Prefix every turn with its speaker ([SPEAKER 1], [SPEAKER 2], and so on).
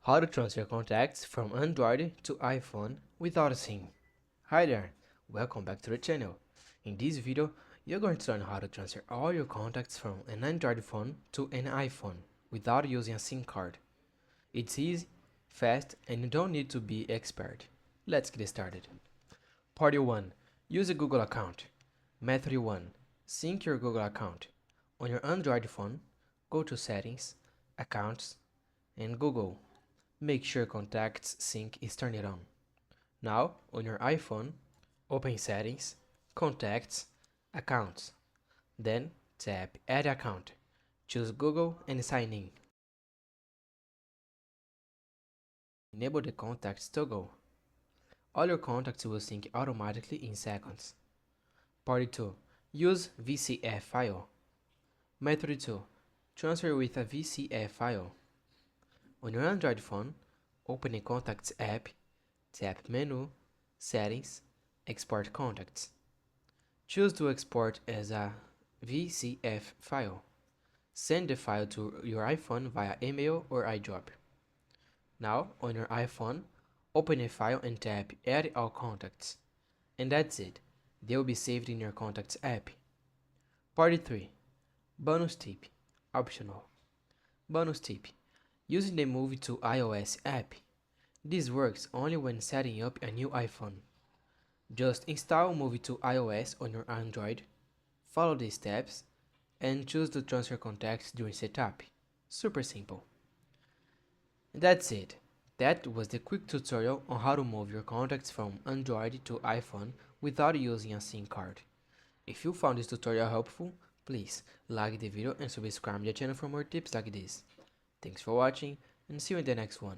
[SPEAKER 1] How to transfer contacts from Android to iPhone without a SIM. Hi there, welcome back to the channel. In this video, you're going to learn how to transfer all your contacts from an Android phone to an iPhone without using a SIM card. It's easy, fast, and you don't need to be expert. Let's get started. Part 1. Use a Google account. Method 1. Sync your Google account. On your Android phone, go to Settings, Accounts, and Google. Make sure Contacts Sync is turned on. Now, on your iPhone, open Settings, Contacts, Accounts. Then, tap Add Account. Choose Google and sign in. Enable the Contacts toggle. All your contacts will sync automatically in seconds. Part 2. Use VCF file. Method 2. Transfer with a VCF file. On your Android phone, open the Contacts app, tap Menu, Settings, Export Contacts. Choose to export as a VCF file. Send the file to your iPhone via email or iDrop. Now, on your iPhone, open a file and tap Add All Contacts. And that's it. They will be saved in your Contacts app. Part 3. Bonus tip. Optional. Bonus tip. Using the Move to iOS app. This works only when setting up a new iPhone. Just install Move to iOS on your Android, follow the steps, and choose to transfer contacts during setup. Super simple. And that's it. That was the quick tutorial on how to move your contacts from Android to iPhone without using a SIM card. If you found this tutorial helpful, please like the video and subscribe to the channel for more tips like this. Thanks for watching and see you in the next one.